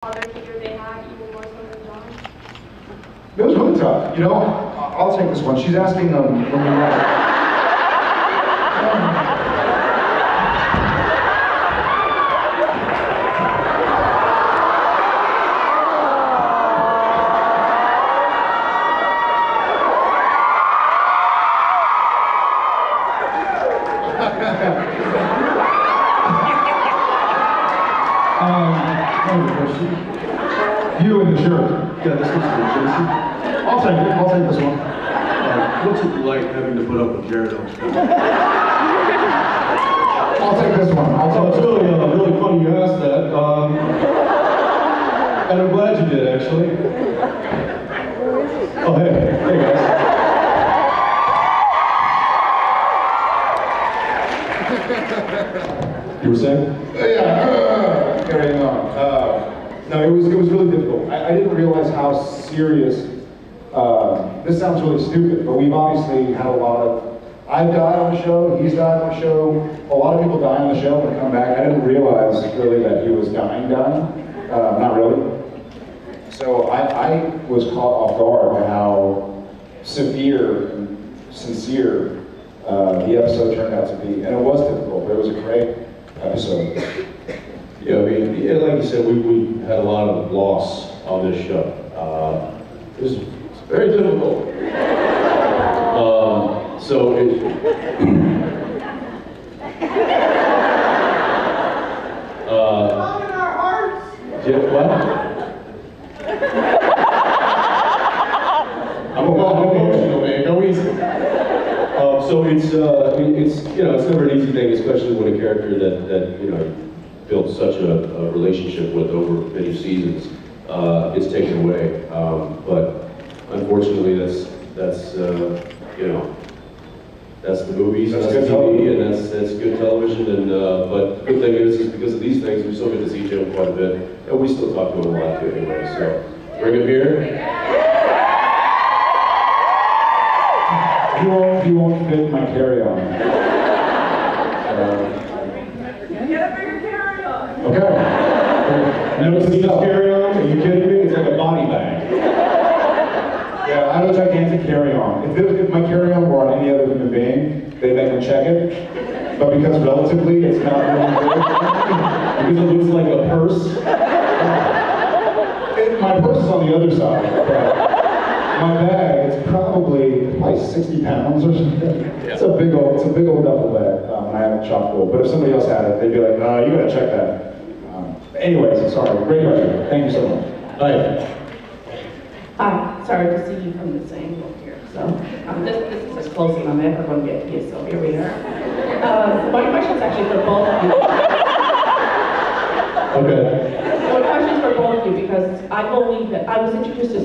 Other figure they had, even more so than John? It was really tough. You know, I'll take this one. She's asking when we were. You in the shirt. Yeah, this one's for Jason. I'll take it. I'll take this one. What's it like having to put up with Jared on stage? I'll take this one. It's really funny you asked that. And I'm glad you did, actually. Oh, hey guys. You were saying? Yeah. Carrying on. No, it was really difficult. I didn't realize how serious. This sounds really stupid, but we've obviously had a lot of. I've died on the show. He's died on the show. A lot of people die on the show and come back. I didn't realize really that he was dying. Not really. So I was caught off guard by how severe and sincere the episode turned out to be, and it was difficult, but it was a great episode. Yeah, I mean, like you said, we had a lot of loss on this show. It was very difficult. So it. Yeah, what? I'm emotional, man. Go easy. So it's you know, it's never an easy thing, especially when a character that you know built such a relationship with over many seasons is taken away. But unfortunately, that's you know, that's the movies, that's the TV, and that's good television. And but the good thing is because of these things, we still get to see Jim quite a bit, and we still talk to him a lot too, anyway. So bring him here. He won't fit my carry-on. Get a bigger carry-on! Okay. Never seen this carry-on? Are you kidding me? It's like a body bag. Yeah, I have a gigantic carry-on. If my carry-on were on any other human being, they'd make them check it. But because relatively, it's not really big. Because it looks like a purse. My purse is on the other side. But my bag, it's probably 60 pounds or something. Yeah. It's a big old duffel bag, and I have it chock full. But if somebody else had it, they'd be like, "No, you gotta check that." Anyways, sorry, great question. Thank you so much. Hi. Hi, sorry to see you from this angle here. So this is as close as I'm ever going to get here, so here we are. My question is actually for both of you. Okay. My question is for both of you because I believe that I was introduced to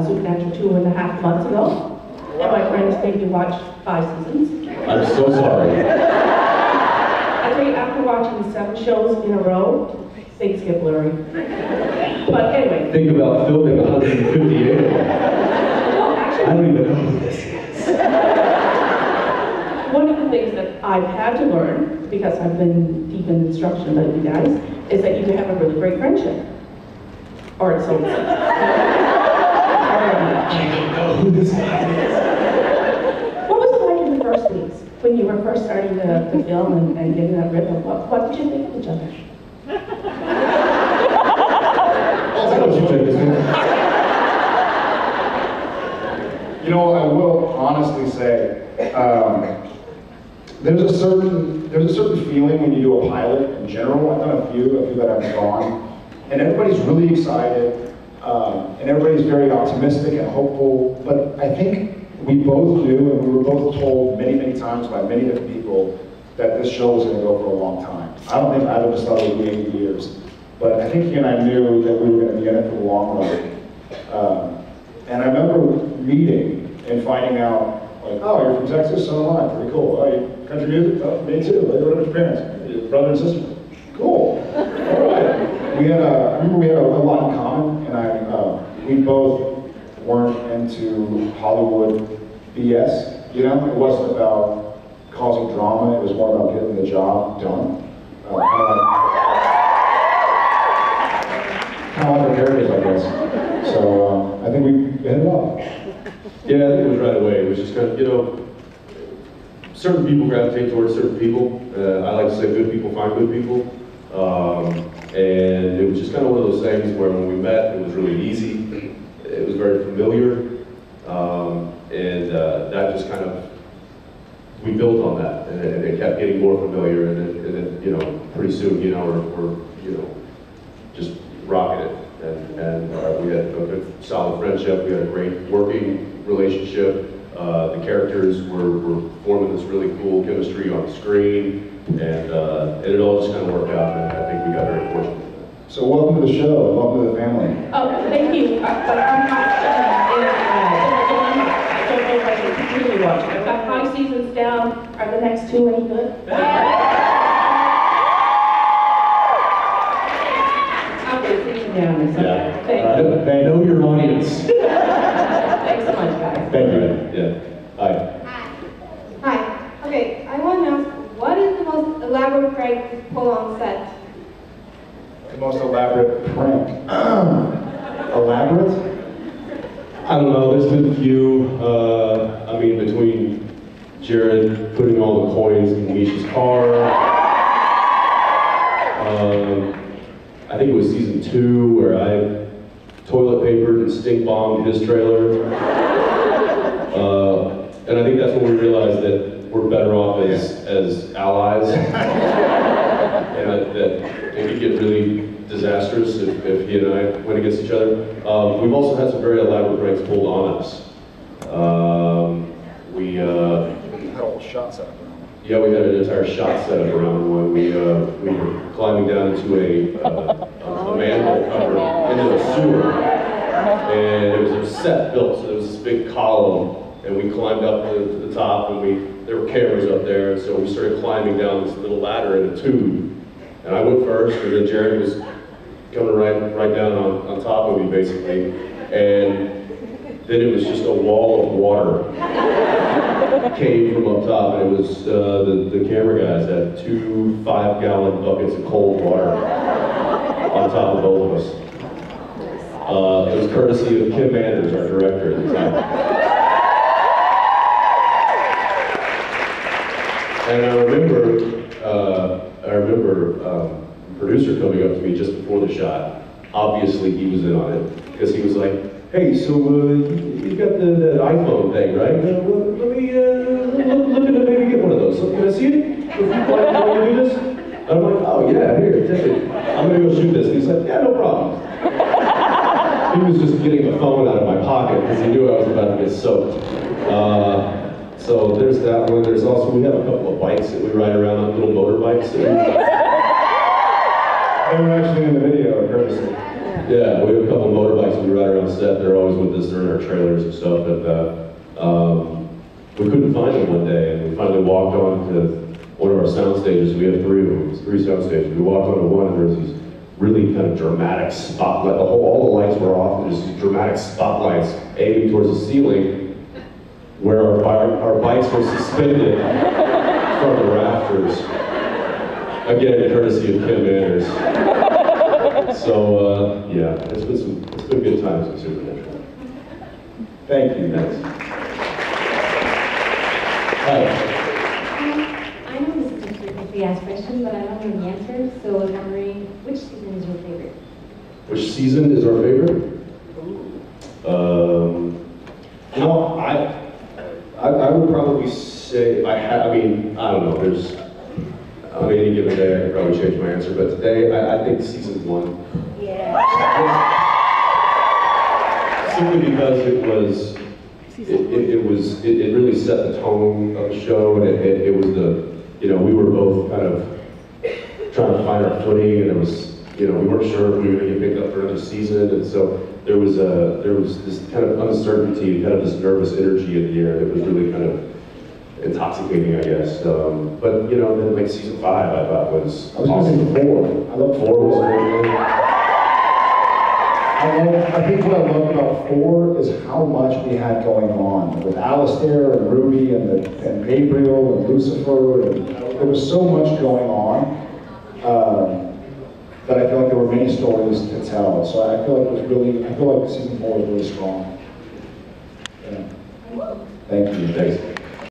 Supernatural 2.5 months ago, and my friends made me watch 5 seasons. I'm so sorry. I tell you, after watching 7 shows in a row, things get blurry. But anyway. Think about filming 158 of them. Well, actually, I don't even know who this is. one of the things that I've had to learn, because I've been deep in instruction by you guys, is that you can have a really great friendship. Or it's so. I don't know who this guy is. What was it like in the first weeks when you were first starting to film and getting that rhythm? What did you think of each other? You know, I will honestly say, there's a certain feeling when you do a pilot in general. I've done a few that I've gone, and everybody's really excited, and everybody's very optimistic and hopeful. But I think we both knew, and we were both told many, many times by many different people that this show was going to go for a long time. I don't think either of us thought it would be 8 years. But I think he and I knew that we were going to be in it for the long run. And I remember meeting and finding out, like, oh, you're from Texas, so am I. Pretty cool. Oh, you country music? Oh, me too. Like, what about your parents? Your brother and sister? Cool. All right. I remember we had a lot in common, and we both weren't into Hollywood BS. You know, it wasn't about causing drama. It was more about getting the job done. kind of like our characters, I guess. So I think we hit it off. Yeah, I think it was right away. It was just kind of, you know, certain people gravitate towards certain people. I like to say good people find good people. And it was just kind of one of those things where when we met, it was really easy. It was very familiar. That just kind of, we built on that, and it kept getting more familiar, and then you know, pretty soon, you know, we're you know, just rocking it. And we had a good, solid friendship. We had a great working relationship. The characters were forming this really cool chemistry on screen, and it all just kind of worked out, and I think we got very fortunate. So welcome to the show, welcome to the family. Oh, thank you. But I'm not really watching. I've got 5 seasons down. Are the next 2 any good? I'm going to sit down or something. Yeah. Thank you. Know your audience. Thanks so much, guys. Thank you. Yeah. Hi. Hi. Okay, I want to ask, what is the most elaborate prank you pull on set? The most elaborate prank. Elaborate? I don't know, there's been a few, I mean, between Jared putting all the coins in Misha's car, I think it was season 2 where I toilet papered and stink bombed his trailer. And I think that's when we realized that we're better off as allies. And that it could get really disastrous if he and I went against each other. We've also had some very elaborate pranks pulled on us. We had a whole shot set up around. Yeah, we had an entire shot set up around one. We were climbing down into a manhole cover into a sewer, and it was a set built, so there was this big column, and we climbed up to the top, and there were cameras up there, and so we started climbing down this little ladder in a tube. And I went first, and then Jared was coming right down on top of me, basically. And then it was just a wall of water came from up top, and it was the camera guys had 2 5-gallon buckets of cold water on top of both of us. It was courtesy of Kim Anders, our director at the time. And I remember the producer coming up to me just before the shot. Obviously, he was in on it, because he was like, "Hey, so you got the iPhone thing, right? Let me look at maybe get one of those. Can I see it? Can you do this?" And I'm like, "Oh yeah, here, take it. I'm gonna go shoot this." And he's like, "Yeah, no problem." He was just getting the phone out of my pocket because he knew I was about to get soaked. So there's that one. There's also, we have a couple of bikes that we ride around on, little motorbikes. They were actually in the video, courtesy. Yeah, we have a couple of motorbikes that we ride around set. They're always with us. They're in our trailers and stuff. But we couldn't find them one day, and we finally walked on to one of our sound stages. We have 3 of them. It's 3 sound stages. We walked onto one, and there's these really kind of dramatic spotlight. All the lights were off, and there's these dramatic spotlights aiming towards the ceiling, where our bikes were suspended from the rafters. Again, courtesy of Kim Anders. So yeah, it's been good times with Supernatural. Thank you. Thanks. Hi. I know this is a frequently asked question, but I don't know the answer, so I was wondering, which season is your favorite? Which season is our favorite? You know, I would probably say, I mean, I don't know, there's, on any given day I could probably change my answer, but today I think season 1. Yeah. Simply because it really set the tone of the show, and it was you know, we were both kind of trying to find our footing, and it was, you know, we weren't sure if we were going to get picked up for another season, and so there was this kind of uncertainty, kind of this nervous energy in the air that was really kind of intoxicating, I guess. But you know, then like season 5, I thought was going to say 4. I love 4 was great. I think what I loved about 4 is how much we had going on with Alistair and Ruby and Gabriel and Lucifer, and there was so much going on. that I feel like there were many stories to tell. So I feel like season 4 was really strong. Yeah. Thank you. Thanks.